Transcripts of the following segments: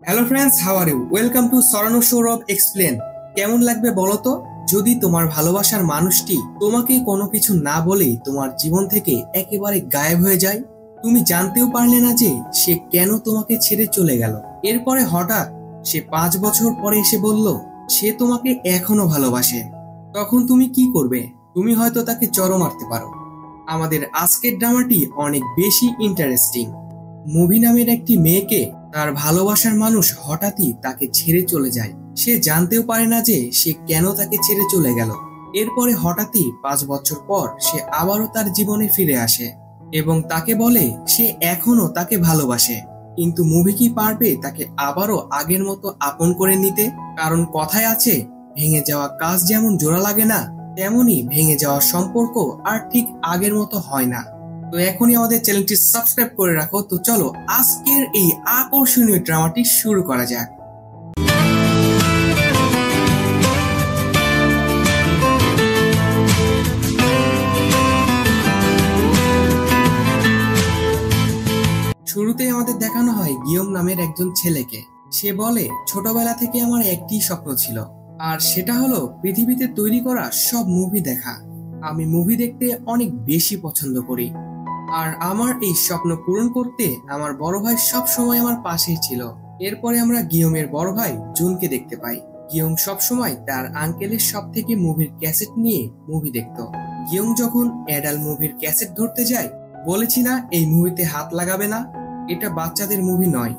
Hello friends, how are you? Welcome to সরানো Sourav explain. কেমন লাগবে বলো তো যদি তোমার ভালোবাসার মানুষটি তোমাকে কোনো কিছু না বলেই তোমার জীবন থেকে একেবারে গায়েব হয়ে যায়। তুমি জানতেও পারলে না যে সে কেন তোমাকে ছেড়ে চলে গেল। এরপরে হঠাৎ সে 5 বছর পরে এসে বলল সে তোমাকে এখনো ভালোবাসে। তখন তুমি কি করবে? তুমি হয়তো তাকে চড় মারতে পারো। আমাদের আজকের ড্রামাটি অনেক বেশি ইন্টারেস্টিং। মুভি নামের একটি মেয়েকে তার ভালোবাসার মানুষ হঠাৎই তাকে ছেড়ে চলে যায়। সে জানতেও পারে না যে সে কেন তাকে ছেড়ে চলে গেল। এরপরে হঠাৎই 5 বছর পর সে আবারও তার জীবনে ফিরে আসে এবং তাকে বলে সে এখনো তাকে ভালোবাসে। কিন্তু মুভি কি পারবে তাকে আবারও আগের মতো আপন করে নিতে? কারণ কথায় আছে, ভেঙে যাওয়া কাজ যেমন জোড়া লাগে না, তেমনি ভেঙে যাওয়া সম্পর্ক আর ঠিক আগের মতো হয় না। তো এখনই আমাদের চ্যানেলটি সাবস্ক্রাইব করে রাখো। তো চলো আজকের এই আকর্ষণীয় ড্রামাটি শুরু করা যাক। শুরুতেই আমাদের দেখানো হয় গিয়ম নামের একজন ছেলেকে। সে বলে ছোটবেলা থেকে আমার একটি স্বপ্ন ছিল, আর সেটা হলো পৃথিবীতে তৈরি করা সব মুভি দেখা। আমি মুভি দেখতে অনেক বেশি পছন্দ করি, আর আমার এই স্বপ্ন পূরণ করতে আমার বড় ভাই সব সময় আমার পাশেই ছিল। এরপরে আমরা গিয়মের বড় ভাই জুনকে দেখতে পাই। গিয়ম সব সময় তার আঙ্কেলের সব থেকে মুভির ক্যাসেট নিয়ে মুভি দেখতো। গিয়ম যখন অ্যাডাল মুভির ক্যাসেট ধরতে যায়, বলেছি না এই মুভিতে হাত লাগাবে না, এটা বাচ্চাদের মুভি নয়।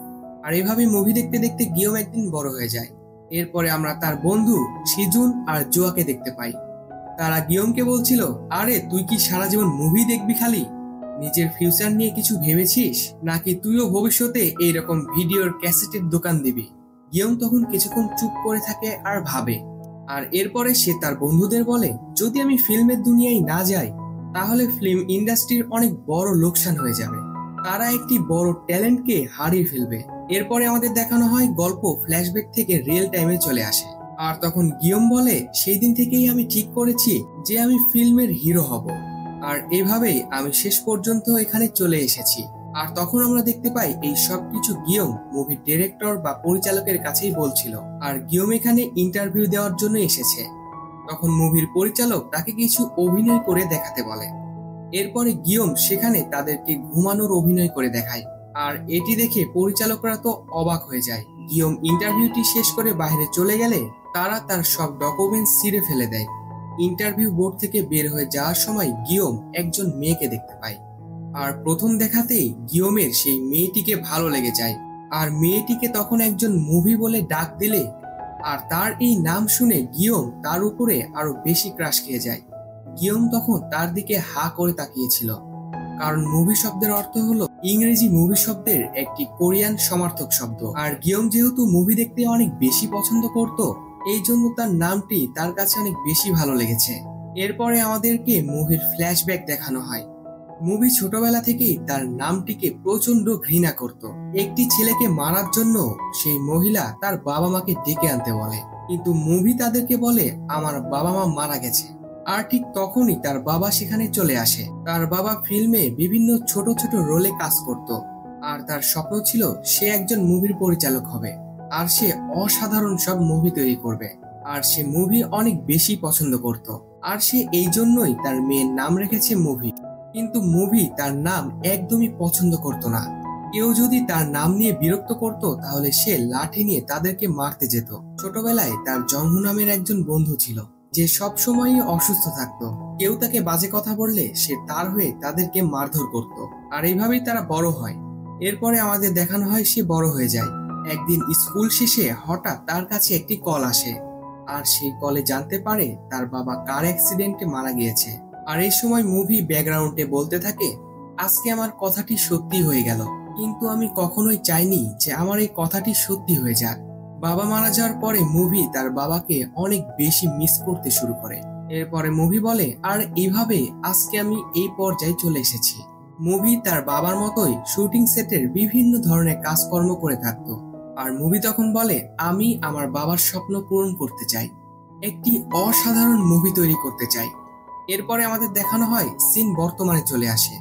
আর এভাবে মুভি দেখতে দেখতে গিয়ম একদিন বড় হয়ে যায়। এরপরে আমরা তার বন্ধু সিজুন আর জোয়াকে দেখতে পাই। তারা গিয়মকে বলছিল, আরে তুই কি সারা জীবন মুভি দেখবি খালি? নিজের ফিউচার নিয়ে কিছু ভেবেছিস নাকি তুইও ভবিষ্যতে এইরকম ভিডিওর ক্যাসেটের দোকান দিবি? গিয়ম তখন কিছুক্ষণ চুপ করে থাকে আর ভাবে। আর এরপরে সে তার বন্ধুদের বলে, যদি আমি ফিল্মের দুনিয়ায় না যাই তাহলে ফিল্ম ইন্ডাস্ট্রির অনেক বড় লোকসান হয়ে যাবে। তারা একটি বড় ট্যালেন্টকে হারিয়ে ফেলবে। এরপরে আমাদের দেখানো হয় গল্প ফ্ল্যাশব্যাক থেকে রিয়েল টাইমে চলে আসে। আর তখন গিয়ম বলে, সেই দিন থেকেই আমি ঠিক করেছি যে আমি ফিল্মের হিরো হব, আর এভাবেই আমি শেষ পর্যন্ত এখানে চলে এসেছি। আর তখন আমরা দেখতে পাই এই সবকিছু গিয়ম মুভির ডিরেক্টর বা পরিচালকের কাছেই বলছিল, আর গিয়ম এখানে ইন্টারভিউ দেওয়ার জন্য এসেছে। তখন মুভির পরিচালক তাকে কিছু অভিনয় করে দেখাতে বলে। এরপরে গিয়ম সেখানে তাদেরকে ঘুমানোর অভিনয় করে দেখায়, আর এটি দেখে পরিচালকরা তো অবাক হয়ে যায়। গিয়ম ইন্টারভিউটি শেষ করে বাইরে চলে গেলে তারা তার সব ডকুমেন্ট ছিঁড়ে ফেলে দেয়। ইন্টারভিউ বোর্ড থেকে বের হয়ে যাওয়ার সময় গিয়ম একজন মেয়েকে দেখতে পায়, আর প্রথম দেখাতেই গিয়মের সেই মেয়েটিকে ভালো লেগে যায়। আর মেয়েটিকে তখন একজন মুভি বলে ডাক দিলে, আর তার এই নাম শুনে গিয়ম তার উপরে আরো বেশি ক্রাশ খেয়ে যায়। গিয়ম তখন তার দিকে হা করে তাকিয়েছিল, কারণ মুভি শব্দের অর্থ হলো ইংরেজি মুভি শব্দের একটি কোরিয়ান সমার্থক শব্দ। আর গিয়ম যেহেতু মুভি দেখতে অনেক বেশি পছন্দ করত, এই জন্য তার নামটি তার কাছে অনেক বেশি ভালো লেগেছে। এরপরে আমাদেরকে মুভির ফ্ল্যাশব্যাক দেখানো হয়। মুভি ছোটবেলা থেকেই তার নামটিকে প্রচন্ড ঘৃণা করত। একটি ছেলেকে মারার জন্য সেই মহিলা তার বাবা মাকে ডেকে আনতে বলে, কিন্তু মুভি তাদেরকে বলে আমার বাবা মা মারা গেছে। আর ঠিক তখনই তার বাবা সেখানে চলে আসে। তার বাবা ফিল্মে বিভিন্ন ছোট ছোট রোলে কাজ করত, আর তার স্বপ্ন ছিল সে একজন মুভির পরিচালক হবে, আর সে অসাধারণ সব মুভি তৈরি করবে। আর সে মুভি অনেক বেশি পছন্দ করত, আর সে এই জন্যই তার মেয়ের নাম রেখেছে মুভি। কিন্তু মুভি তার নাম একদমই পছন্দ করত না। কেউ যদি তার নাম নিয়ে বিরক্ত করত তাহলে সে লাঠি নিয়ে তাদেরকে মারতে যেত। ছোটবেলায় তার জংহু নামের একজন বন্ধু ছিল যে সব সময়ই অসুস্থ থাকতো। কেউ তাকে বাজে কথা বললে সে তার হয়ে তাদেরকে মারধর করত, আর এইভাবেই তারা বড় হয়। এরপরে আমাদের দেখানো হয় সে বড় হয়ে যায়। একদিন স্কুল শেষে হঠাৎ তার কাছে একটি কল আসে, আর সেই কলে জানতে পারে তার বাবা কার অ্যাক্সিডেন্টে মারা গিয়েছে। আর এই সময় মুভি ব্যাকগ্রাউন্ডে বলতে থাকে, আজকে আমার কথাটি সত্যি হয়ে গেল, কিন্তু আমি কখনোই চাইনি যে আমার এই কথাটি সত্যি হয়ে যাক। বাবা মারা যাওয়ার পরে মুভি তার বাবাকে অনেক বেশি মিস করতে শুরু করে। এরপরে মুভি বলে, আর এইভাবে আজকে আমি এই পর্যায়ে চলে এসেছি। মুভি তার বাবার মতোই শুটিং সেটের বিভিন্ন ধরনের কাজকর্ম করে থাকতো। আর মুভি তখন বলে, আমি আমার বাবার স্বপ্ন পূরণ করতে চাই, একটি অসাধারণ মুভি তৈরি করতে চাই। এরপরে আমাদের দেখানো হয় সিন বর্তমানে চলে আসে,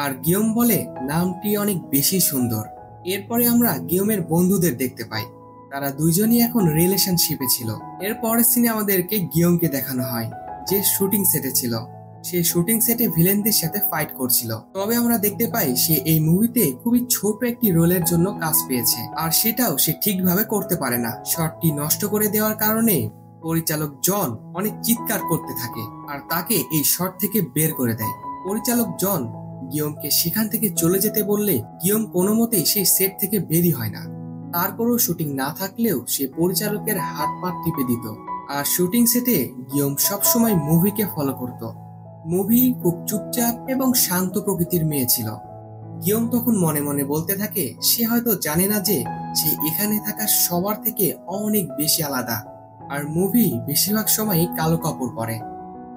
আর গিয়ম বলে নামটি অনেক বেশি সুন্দর, এরপরে আমরা গিয়মের বন্ধুদের দেখতে পাই, তারা দুইজনই এখন রিলেশনশিপে ছিল। এর পরের সিনে আমাদেরকে গিয়মকে দেখানো হয়, যে শুটিং সেটে ছিল। সে শুটিং সেটে ভিলেনদের সাথে ফাইট করছিল। তবে আমরা দেখতে পাই সে এই মুভিতে খুবই ছোট একটি রোলের জন্য কাজ পেয়েছে, আর সেটাও সে ঠিকভাবে করতে পারে না। শটটি নষ্ট করে দেওয়ার কারণে পরিচালক জন অনেক চিৎকার করতে থাকে আর তাকে এই শট থেকে বের করে দেয়। পরিচালক জন গিয়মকে সেখান থেকে চলে যেতে বললে গিয়ম কোনো মতেই সেই সেট থেকে বেরই হয় না। তারপরও শুটিং না থাকলেও সে পরিচালকের হাত পা টিপে দিত। আর শুটিং সেটে গিয়ম সবসময় মুভিকে ফলো করত। মুভি খুব চুপচাপ এবং শান্ত প্রকৃতির মেয়ে ছিল। গিয়ম তখন মনে মনে বলতে থাকে সে হয়তো জানে না যে সে এখানে থাকা সবার থেকে অনেক বেশি আলাদা। আর মুভি বেশিরভাগ সময়ই কালো কাপড় পরে,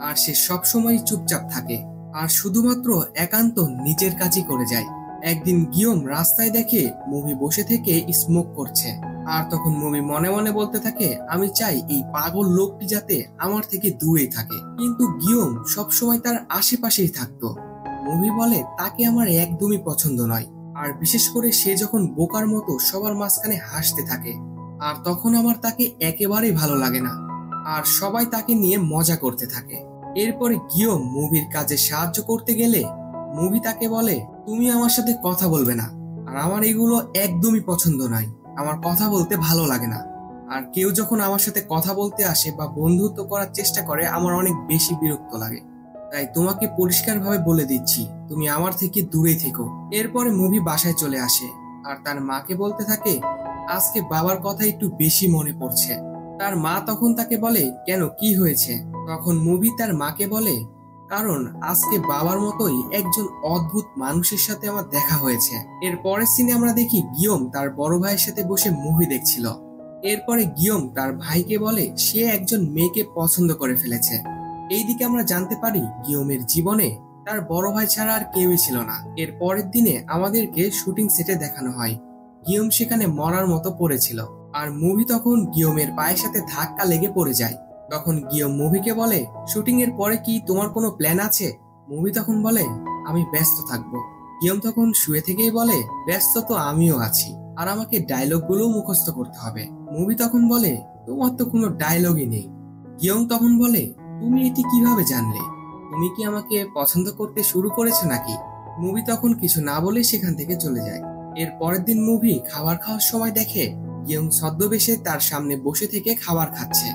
আর সে সবসময় চুপচাপ থাকে আর শুধুমাত্র একান্ত নিজের কাজই করে যায়। একদিন গিয়ম রাস্তায় দেখে মুভি বসে থেকে স্মোক করছে, আর তখন মুভি মনে মনে বলতে থাকে আমি চাই এই পাগল লোকটি যাতে আমার থেকে দূরেই থাকে। কিন্তু গিয়ম সবসময় তার আশেপাশেই থাকতো। মুভি বলে তাকে আমার একদমই পছন্দ নয়, আর বিশেষ করে সে যখন বোকার মতো সবার মাঝখানে হাসতে থাকে, আর তখন আমার তাকে একেবারেই ভালো লাগে না, আর সবাই তাকে নিয়ে মজা করতে থাকে। এরপরে গিয়ম মুভির কাজে সাহায্য করতে গেলে মুভি তাকে বলে তুমি আমার সাথে কথা বলবে না, আর আমার এগুলো একদমই পছন্দ নয়, আমার কথা বলতে ভালো লাগে না। আর কেউ যখন আমার সাথে কথা বলতে আসে বা বন্ধুত্ব করার চেষ্টা করে আমার অনেক বেশি বিরক্ত লাগে। তাই তোমাকে পরিষ্কারভাবে বলে দিচ্ছি তুমি আমার থেকে দূরে থেকো। এরপরে মুভি বাসায় চলে আসে আর তার মাকে বলতে থাকে আজকে বাবার কথা একটু বেশি মনে পড়ছে। তার মা তখন তাকে বলে কেন, কি হয়েছে? তখন মুভি তার মাকে বলে কারণ আজকে বাবার মতোই একজন অদ্ভুত মানুষের সাথে আমার দেখা হয়েছে। এর পরের সিনে আমরা দেখি গিয়ম তার বড় ভাইয়ের সাথে বসে মুভি দেখছিল। এরপরে গিয়ম তার ভাইকে বলে সে একজন মেয়েকে পছন্দ করে ফেলেছে। এইদিকে আমরা জানতে পারি গিয়মের জীবনে তার বড় ভাই ছাড়া আর কেউই ছিল না। এর পরের দিনে আমাদেরকে শুটিং সেটে দেখানো হয় গিয়ম সেখানে মরার মতো পড়েছিল, আর মুভি তখন গিয়মের পায়ের সাথে ধাক্কা লেগে পড়ে যায়। তখন গিয়ম মুভিকে বলে শুটিং এর পরে কি তোমার কোনো প্ল্যান আছে? মুভি তখন বলে আমি ব্যস্ত থাকবো। গিয়ম তখন শুয়ে থেকেই বলে ব্যস্ত তো আমিও আছি, আর আমাকে ডায়লগ গুলো মুখস্থ করতে হবে। মুভি তখন বলে তোমার তো কোনো ডায়লগই নেই। গিয়ম তখন বলে তুমি এটি কিভাবে জানলে? তুমি কি আমাকে পছন্দ করতে শুরু করেছো নাকি? মুভি তখন কিছু না বলে সেখান থেকে চলে যায়। এর পরের দিন মুভি খাবার খাওয়ার সময় দেখে গিয়ম ছদ্মবেশে তার সামনে বসে থেকে খাবার খাচ্ছে।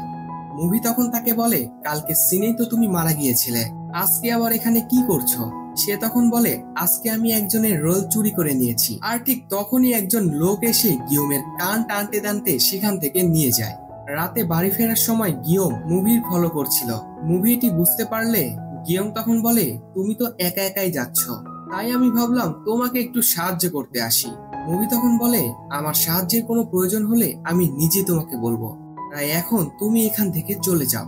মুভি তখন তাকে বলে কালকে সিনেই তো তুমি মারা গিয়েছিলে, আজকে আবার এখানে কি করছো? সে তখন বলে আজকে আমি একজনের রোল চুরি করে নিয়েছি। আর ঠিক তখনই একজন লোক এসে গিয়মের কান টানতে টানতে সেখান থেকে নিয়ে যায়। রাতে বাড়ি ফেরার সময় গিয়ম মুভির ফলো করছিল। মুভি এটি বুঝতে পারলে গিয়ম তখন বলে তুমি তো একা একাই যাচ্ছ, তাই আমি ভাবলাম তোমাকে একটু সাহায্য করতে আসি। মুভি তখন বলে আমার সাহায্যের কোনো প্রয়োজন হলে আমি নিজে তোমাকে বলবো, তাই এখন তুমি এখান থেকে চলে যাও।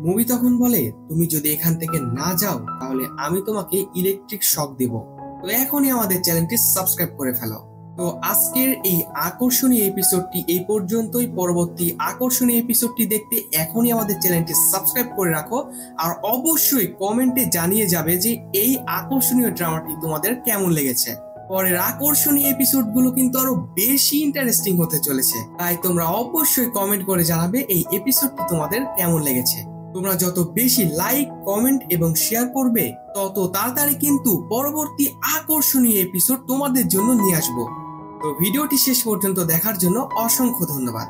মুভি তখন বলে তুমি যদি এখান থেকে না যাও তাহলে আমি তোমাকে ইলেকট্রিক শক দেব। তো এখনই আমাদের চ্যানেলটি সাবস্ক্রাইব করে ফেলো। তো আজকের এই আকর্ষণীয় এপিসোডটি এই পর্যন্তই। পরবর্তী আকর্ষণীয় এপিসোডটি দেখতে এখনই আমাদের চ্যানেলটি সাবস্ক্রাইব করে রাখো, আর অবশ্যই কমেন্টে জানিয়ে যাবে যে এই আকর্ষণীয় ড্রামাটি তোমাদের কেমন লেগেছে। পরের আকর্ষণীয় এপিসোডগুলো কিন্তু আরো বেশি ইন্টারেস্টিং হতে চলেছে, তাই তোমরা অবশ্যই কমেন্ট করে জানাবে এই এপিসোডটি তোমাদের কেমন লেগেছে। তোমরা যত বেশি লাইক, কমেন্ট এবং শেয়ার করবে তত তাড়াতাড়ি কিন্তু পরবর্তী আকর্ষণীয় এপিসোড তোমাদের জন্য নিয়ে আসবো। তো ভিডিওটি শেষ পর্যন্ত দেখার জন্য অসংখ্য ধন্যবাদ।